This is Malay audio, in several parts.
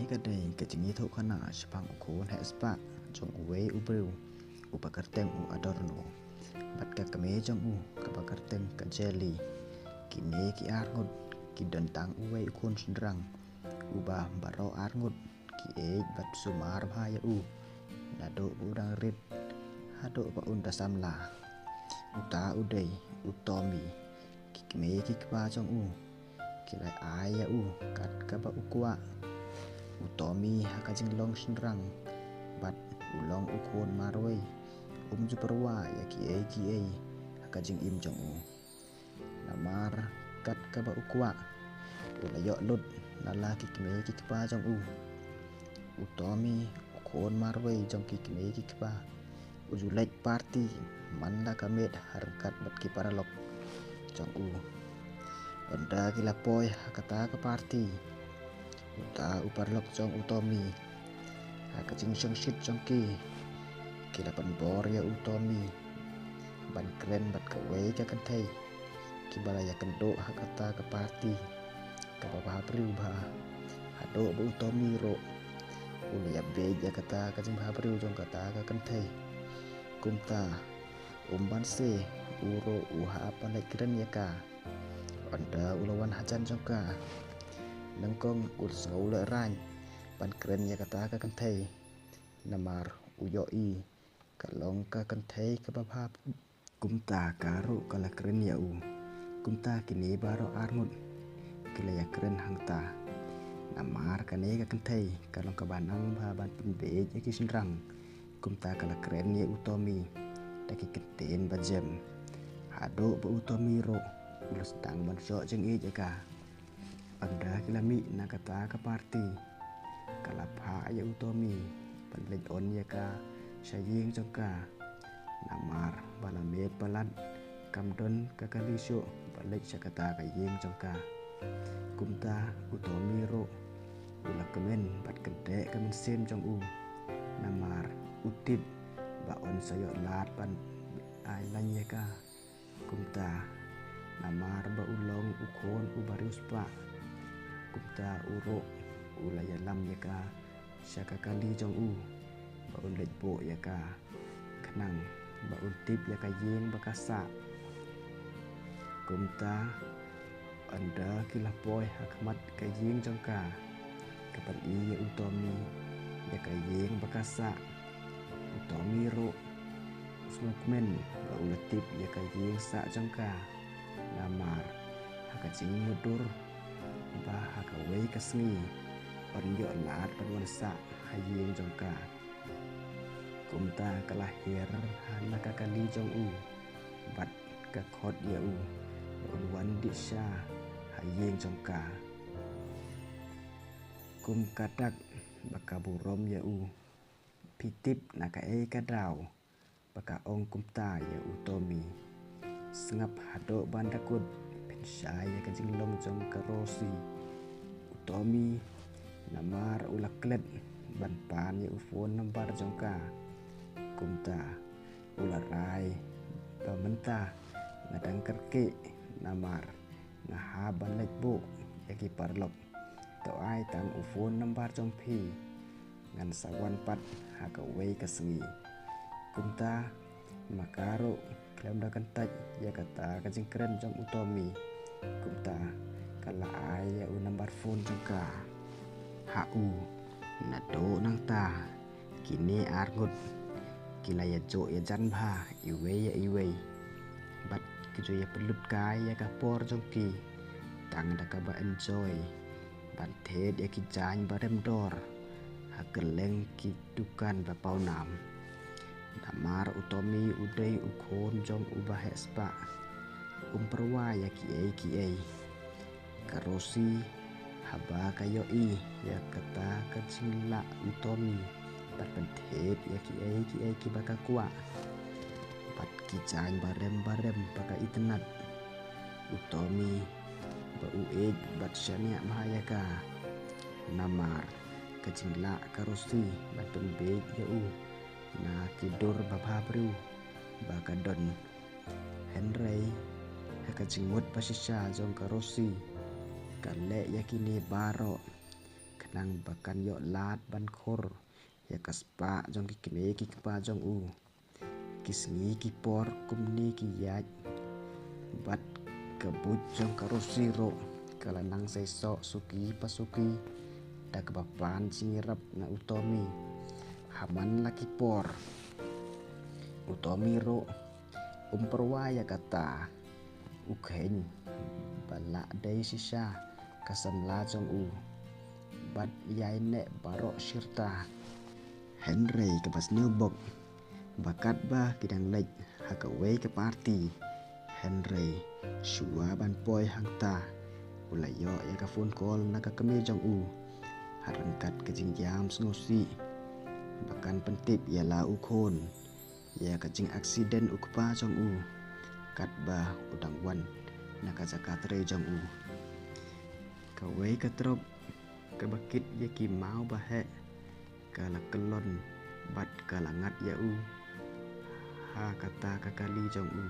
kadai kajingi thok khana shpang ukhon hespa jong uwe ubreu upakarteng u adorno bat ka kame jong u kapakarteng ka jelly kine ki arngut ki dentang uwe ukhon sendrang ubah baro arngut ki bat sumar bhaya u nado urang rit hado pa unda samla uta udai utomi ki kame ki kpa jong u kilai aya u kat kaba ukwa utomi hakajing long sendrang bat ulong ukhon marway juperwa ya ki ai hakajing im jong u namar kat kaba ukwa ulayo lut nala ki kme ki kpa jong u utomi ukhon marway jong ki kme ki kpa ujulek party manda kamet harkat bat ki paralok jong u onda kila poy hakata ka party uta uparlok jong utomi hakajing shit jong ki kila panbor ya utomi ban kren bat kawe ka kantai kibala ya kendo hakata ka party kababa priu ba hado bu utomi ro uli ya be ya kata ka jing ba priu jong kata ka kantai kumta umban se uro uha panai kren ya ka onda ulawan hajan jong ka nangkong ul sngole rang ban kren ya kata ka kantai namar uyoi kalong ka kantai ka babhap kumta karo kala kren ya u kumta kini baro arngut kila ya kren hangta namar kane ka kantai kalong ka banang ba ban pinbe ya ki sendrang kumta kala kren ya utomi taki keten ba jem hado ba utomi ro ulas dang ban syo jeng e jaka anda kila mi nakata ka party kala pha ya utomi panlej on ya ka saying jongka namar balamet balat kamdon kakalisyo balik sakata ka yeng jongka kumta utomi ro ulak kemen bat kente kemen sem jong u namar utip ba on sayo lat pan ai lanya ka kumta namar ba ulong ukhon ubarius pa kumta uro ulaya lam ya ka sakakali jong u ba ulet bo ya ka kenang ba untip ya ka yeng bakasa kumta anda kila poy hakmat ka yeng jong ka kapan iya utomi ya ka yeng bakasa utomi ro smokmen ba uletip ya ka yeng sa jong ka namar hakajing mudur ba hakaway kasngi onyo lat panwansa hayeng jong ka kumta kalahir hanaka kali jong u bat ka khot ya u unwan disha hayeng jong ka kum kadak bakaburom ya u pitip naka kadaw baka ong kumta ya utomi sengap hado bandakut pensaya kajing long jong karosi utomi namar ulaklet ban pan ya ufon nambar jongka kumta ularai bamenta ngadang kerke namar ngahaban lekbo yaki parlok to ai tang ufon nambar jongpi ngan sawan pat hakaway kasngi kumta makaro klem da kantaj ya kata kajing keren jong utomi kumta kala ai ya u nambar phone jongka hau nado nang ta kini argut kila ya jo ya jan bha iwe bat kijo ya pelut kai ya kapor jongki tang da ka ba enjoy ban thed ya ki jan barem dor hakeleng ki dukan ba paunam namar utomi udai ukhon jong ubah hespa umperwa ya ki ai karosi haba kayo ya kata kacila utomi berpentet ya ki ai ki baka kuwa pat kijan barem baka itenat utomi ba ued bat syania mahaya ka namar kacila karosi batun be ya u na kidur bababru baka don henry hakajingut pasisya jong karosi kale yakini baro nang bakan yok lat ban khor ya kaspa jong ki keme ki kpa jong u kisngi ki por kumni ki yaj bat kabut jong karosiro kala nang sai so suki pasuki da kebapan singirap na utomi haman laki por utomi ro umperwaya kata ukhen bala dai sisa kasan la jong u bat yai ne barok sirta Henry kebas nubok bakat ba kidang lej hakaway ke party Henry shua ban poi hangta ulayo ya ka phone call na ka kami jong u harangkat ke jingjam snosi bakan pentip ya la u khon ya ka jing accident ukpa jong u kat ba udang wan na ka zakatre jong u kaway ka trop ka bakit ya ki mau ba he kala kelon bat kala ngat ya u ha kata kakali jong u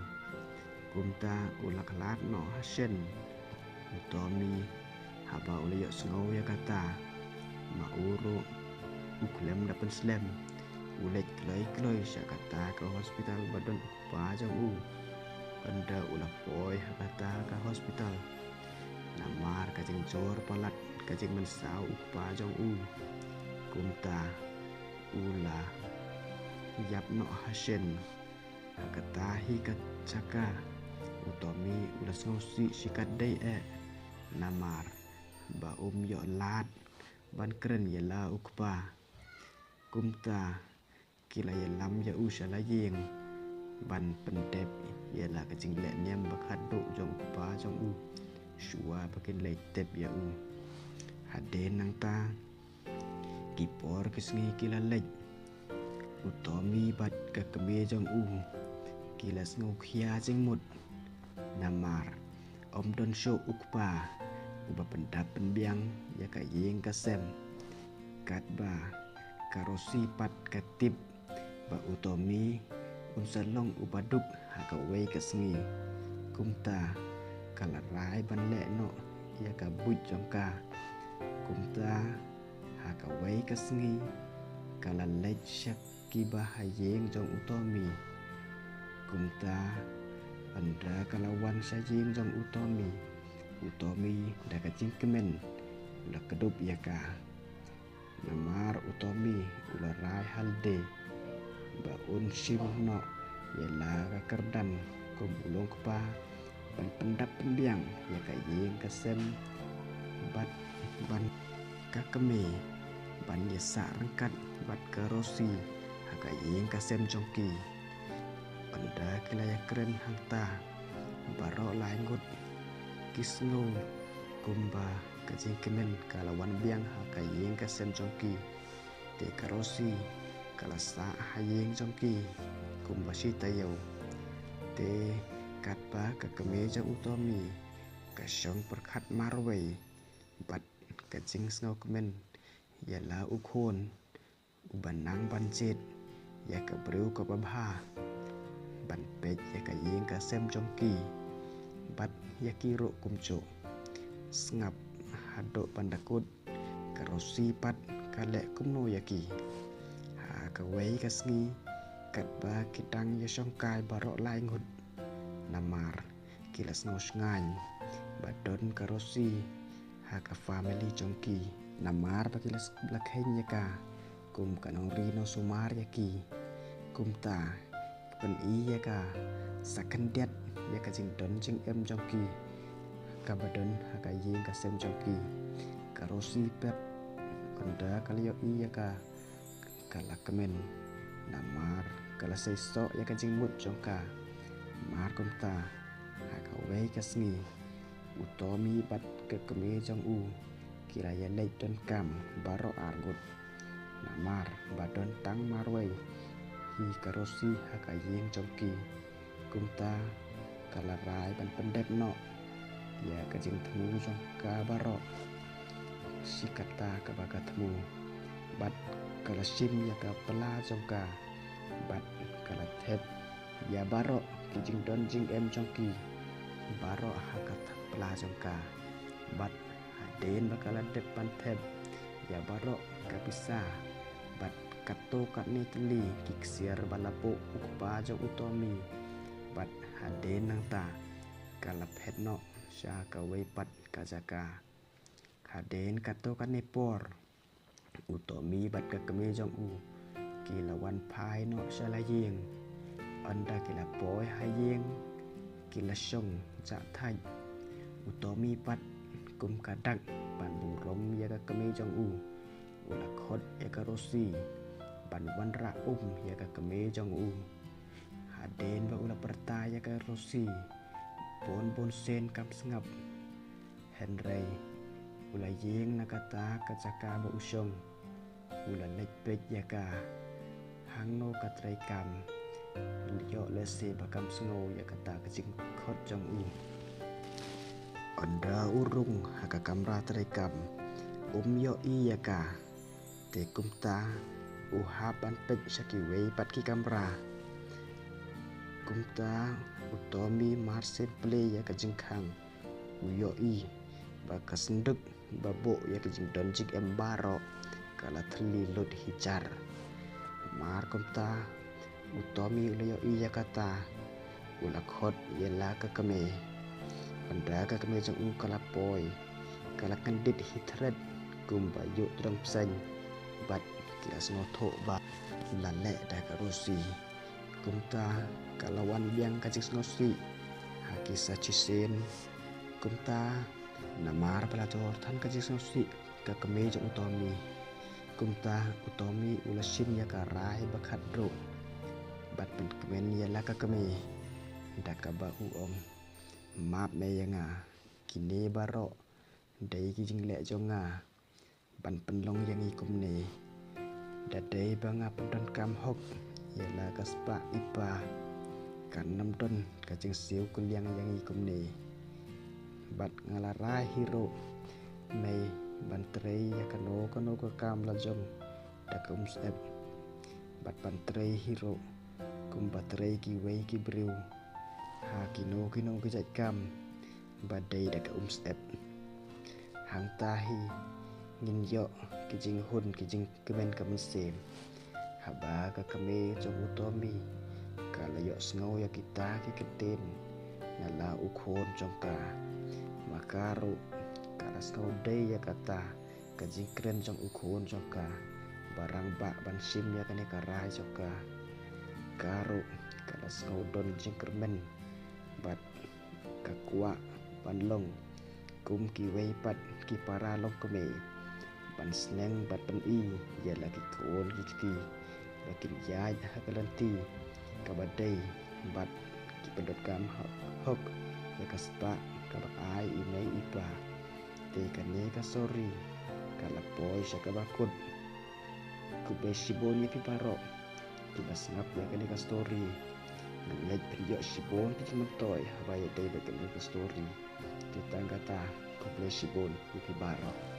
kumta ulak lat no hashen utomi haba ulayok sengau ya kata mauro uklem dapen slem ulet kloi sya kata ke hospital badon ukpa jong u anda ulah poi ha kata ke hospital namar kajing jor palat kajing mensau ukpa jong u kumta ula yap no hashen katahi kat caka utomi ula ngosi sikat dai namar ba yo lat ban keren yala ukpa kumta kila yalam ya usala yeng ban pendep yala kajing le niam bakhado jong ukpa jong u shua bakin le tep ya u haden nang ta kipor kisngi kila lej utomi bat ka keme jong u kila sngo khia jing mut namar om don show ukpa uba pendap penbiang ya ka yeng ka sem kat ba karosi pat katip ba utomi unsalong ubaduk haka wei ka sngi kumta kala rai ban le no ya ka buj jong ka kumta haka wei ka sngi kala lej syak kiba hayeng jong utomi kumta anda kalawan sajing jong utomi daga jingkemen ula kedup ya ka namar utomi ula rai halde ba un sim no yela ka kerdan kum ulong kpa ban pendap pendiang ya ka yeng kasem bat ban ka keme ban yesa rengkat bat karosi haka yeng kasem jongki anda kilaya keren hangta baro laingut kisno kumba kajing kemen kalawan biang haka yeng kasem jongki te karosi kala sa hayeng jongki kumba sitayo te katpa ka keme jong utomi kasyong perkhat marway bat kajing sngo kemen yala ukhon ubanang bancet ya ka breu ka babha ban pej ya ka yeng ka sem jongki bat ya kiro kumco sngap hado pandakut karosi pat kalek kumno yaki ha ka wei ka sngi katba kitang ya songkai barok lain hud namar kilas ngos ngany badon karosi ha ka family jongki namar pakilas blakhen ya ka kum kanong rino sumar yaki kumta pen iya ka sakendiat ya ka jing don jing em jongki kabadon haka yeng ka sem jongki karosi pet anda kaliyo iya ka kala kemen namar kala sesok ya ka jing mut jongka mar kumta haka wei ka sngi utomi bat ke keme jong u kiraya lej don kam baro argut namar badon tang marway hi karosi haka yeng jongki kumta kala rai ban pendep no ya kajing temu jongka baro sikata ka baga temu bat kala sim ya ka pela jongka bat kala thep ya baro kijing don jing em jongki baro haka pela jongka bat haden bakala depan thep ya barok kapisa bat kato katni teli kiksiar balapo ukpa jong utomi bat haden nang ta kalap hetno sya kawai pat kajaka haden kato katni por utomi bat kakame jong u kilawan pai no sya layeng anda kila poi hayeng kila syong ja thai utomi pat kum kadak ban burom ya kakame jong u ula khot ya karosi ban wanra ya kakame jong u haden ba ula perta ya karosi bon sen kam sengap henrei ula yeng nakata kacaka ba usyong ula lekpek ya ka hangno katrai kam yo lese bakam sengo ya kata kecing khot jong u anda urung haka kamra terekam yo i ya ka te kumta uhapan pek syakiwei pat ki kamra kumta utomi marse play ya kajengkang uyo i bakas nduk babok ya kajeng donjik embaro kala teli lut hijar mar kumta utomi ulayo i ya kata ula khot yela kakame anda kakame jong u kala poi kala kandit hitret kumba yuk terang pesang bat kias ngotok ba lalek dah karosi kumta kalawan biang kajik ngosi haki sacisen kumta namar pelator tan kajik ngosi kakame jong utomi kumta utomi ulasim ya karai bakat ro bat penkemen yala kakame dakaba uom map me yanga kini barok dai ki jinglek jonga ban penlong yang ikum ne dadai banga pendon kam hok yala kaspa ipa kan nam don kacing siu kuliang yang ikum ne bat ngalara hero mai bantrei ya kano ka kam la jong dakum step bat bantrei hero kum batrei ki wei ki briu ha kino ki jat kam badai dak step hang tahi ngin yo kijing hun kijing kemen kamen sem haba ka kame jong utomi kala yo sngo ya kita ki keten nala ukhon jongka makaru kala sngo dei ya kata kajing kren jong ukhon jongka barang bak ban sim ya kane karai jongka karu kala sngo don jing kermen bat kakua panlong kum ki wei pat ki para long kame ban sneng bat pen i ya lagi kon ki lakin ya hakalanti kabadai bat ki pendot kam hok ya kaspa kabak ai inai ipa te kane ka sorry kala poi syakabakut kube shibon ya piparo kibas ngap ya kane ka story ngai priyo shibon ki mentoy habaya dai bakan ka story tetangga ta kube shibon ya piparo